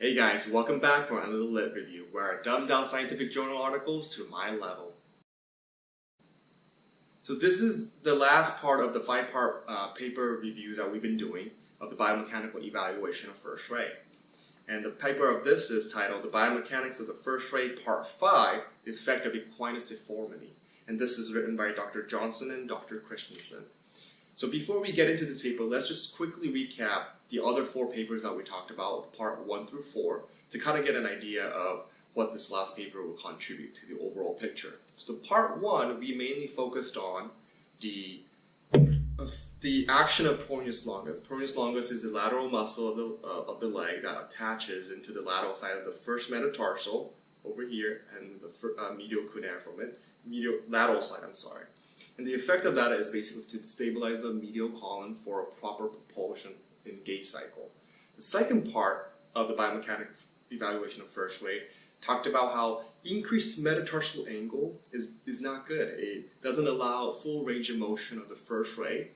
Hey guys, welcome back for another Lit Review, where I dumb down scientific journal articles to my level. So this is the last part of the 5-part paper reviews that we've been doing of the biomechanical evaluation of first ray. And the paper of this is titled The Biomechanics of the First Ray Part 5, The Effect of Equinus Defomity. And this is written by Dr. Johnson and Dr. Christensen. So before we get into this paper, let's just quickly recap the other 4 papers that we talked about, part 1 through 4, to kind of get an idea of what this last paper will contribute to the overall picture. So part 1, we mainly focused on the action of peroneus longus. Peroneus longus is the lateral muscle of the leg that attaches into the lateral side of the first metatarsal over here and the medial cuneiform, lateral side, And the effect of that is basically to stabilize the medial column for a proper propulsion in gait cycle. The second part of the biomechanic evaluation of first ray talked about how increased metatarsal angle is not good. It doesn't allow full range of motion of the first ray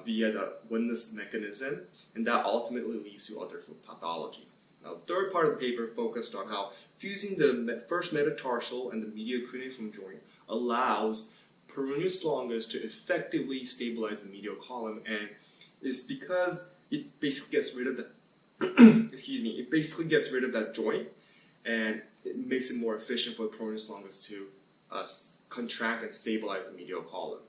via the windlass mechanism, and that ultimately leads to other foot pathology. Now, the third part of the paper focused on how fusing the first metatarsal and the medial cuneiform joint allows peroneus longus to effectively stabilize the medial column, and it's because it basically gets rid of the it basically gets rid of that joint, and it makes it more efficient for the peroneus longus to contract and stabilize the medial column.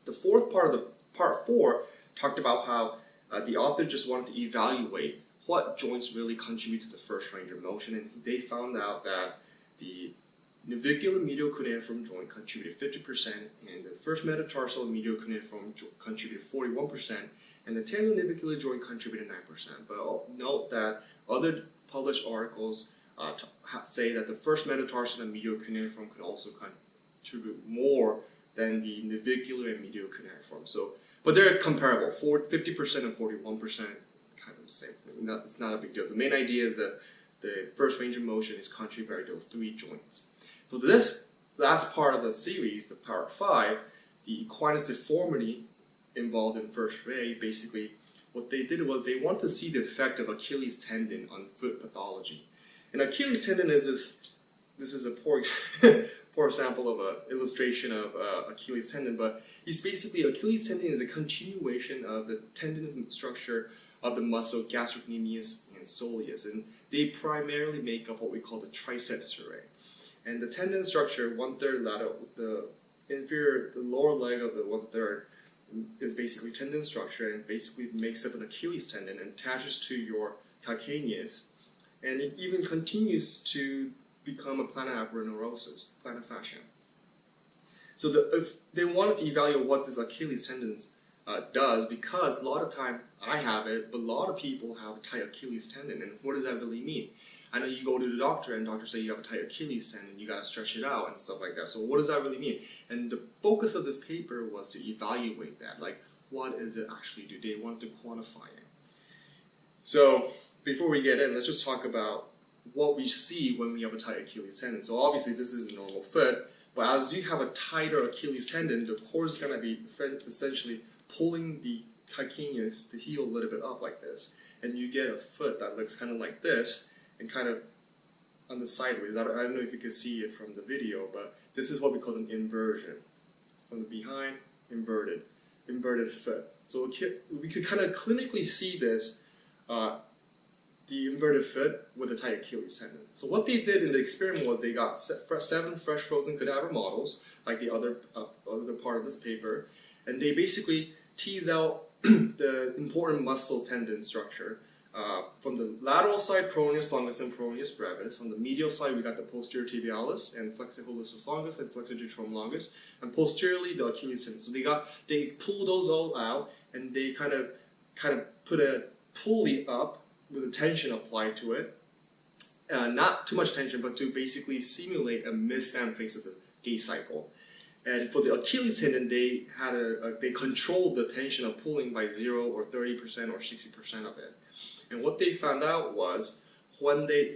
The fourth part of the part 4 talked about how the author just wanted to evaluate what joints really contribute to the first range of motion, and they found out that the Navicular medial cuneiform joint contributed 50%, and the first metatarsal medial cuneiform contributed 41%, and the tendon-navicular joint contributed 9%. But note that other published articles say that the first metatarsal and medial cuneiform could also contribute more than the navicular and medial cuneiform. But they're comparable. 50% and 41%, kind of the same thing. It's not a big deal. The main idea is that the first range of motion is contributed by those 3 joints. So this last part of the series, the part 5, the Equinus Deformity involved in first ray, basically what they did was they wanted to see the effect of Achilles tendon on foot pathology. And Achilles tendon is this is a poor sample of an illustration of Achilles tendon, but it's basically Achilles tendon is a continuation of the tendon structure of the muscle gastrocnemius and soleus, and they primarily make up what we call the triceps serrae. And the tendon structure, 1/3 lateral, the lower leg of the 1/3 is basically tendon structure, and basically makes up an Achilles tendon and attaches to your calcaneus, and it even continues to become a plantar aponeurosis, plantar fascia. So if they wanted to evaluate what this Achilles tendon does, because a lot of time I have it, but a lot of people have a tight Achilles tendon, and what does that really mean? I know you go to the doctor and doctor say you have a tight Achilles tendon, you gotta stretch it out and stuff like that. So what does that really mean? And the focus of this paper was to evaluate that. Like, what does it actually do? They wanted to quantify it. So before we get in, let's just talk about what we see when we have a tight Achilles tendon. So obviously this is a normal foot, but as you have a tighter Achilles tendon, the core is gonna be essentially pulling the calcaneus, the heel, a little bit up like this. And you get a foot that looks kind of like this, and kind of on the sideways. I don't know if you can see it from the video, but this is what we call an inversion. It's from the behind, inverted foot. So we could kind of clinically see this, the inverted foot with a tight Achilles tendon. So what they did in the experiment was they got 7 fresh frozen cadaver models, like the other part of this paper, and they basically tease out the important muscle tendon structure. From the lateral side, peroneus longus and peroneus brevis. On the medial side, we got the posterior tibialis and flexor hallucis longus and flexor digitorum longus, and posteriorly the Achilles tendon. So they pull those all out, and they kind of put a pulley up with a tension applied to it. Not too much tension, but to basically simulate a mid-stand phase of the gait cycle. And for the Achilles tendon, they controlled the tension of pulling by 0 or 30% or 60% of it. And what they found out was when they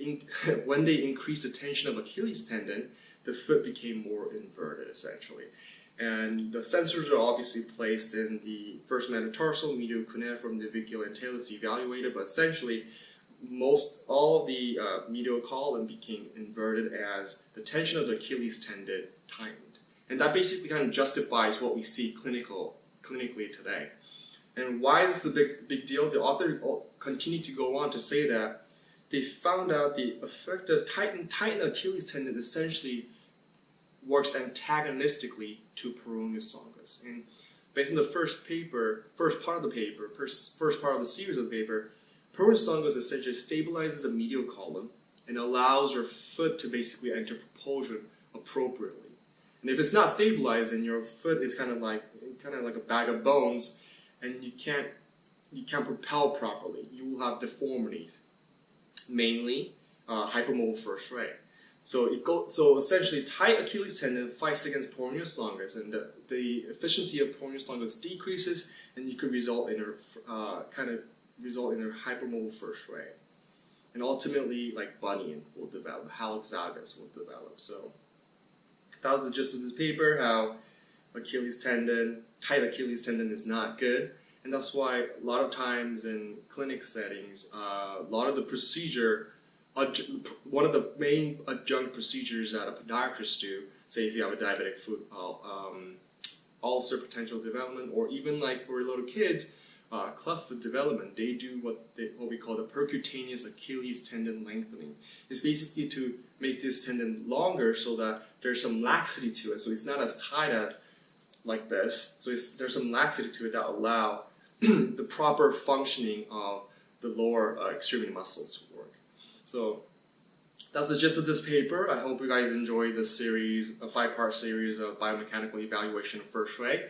increased the tension of Achilles tendon, the foot became more inverted essentially. And the sensors are obviously placed in the first metatarsal, medial cuneiform, navicular, and talus evaluated, but essentially all of the medial column became inverted as the tension of the Achilles tendon tightened. And that basically kind of justifies what we see clinically today. And why is this a big deal? The author continued to go on to say that they found out the effect of tightened Achilles tendon essentially works antagonistically to peroneus longus. And based on the first part of the series of the paper, peroneus longus essentially stabilizes the medial column and allows your foot to basically enter propulsion appropriately. And if it's not stabilized, then your foot is kind of like a bag of bones, and you can't propel properly. You will have deformities, mainly hypermobile first ray. So essentially, tight Achilles tendon fights against peroneus longus, and the efficiency of peroneus longus decreases, and you could result in a hypermobile first ray, and ultimately, like bunion will develop, hallux valgus will develop. So that was the gist of this paper: how tight Achilles tendon is not good, and that's why a lot of times in clinic settings, a lot of the procedure. One of the main adjunct procedures that a podiatrist do, say if you have a diabetic foot ulcer potential development, or even like for little kids, cleft foot development, they do what we call the percutaneous Achilles tendon lengthening. It's basically to make this tendon longer so that there's some laxity to it, so it's not as tight as like this. So there's some laxity to it that allow the proper functioning of the lower extremity muscles to work. So that's the gist of this paper. I hope you guys enjoyed this series, a 5-part series of biomechanical evaluation of first ray.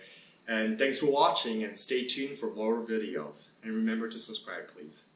And thanks for watching, and stay tuned for more videos. And remember to subscribe, please.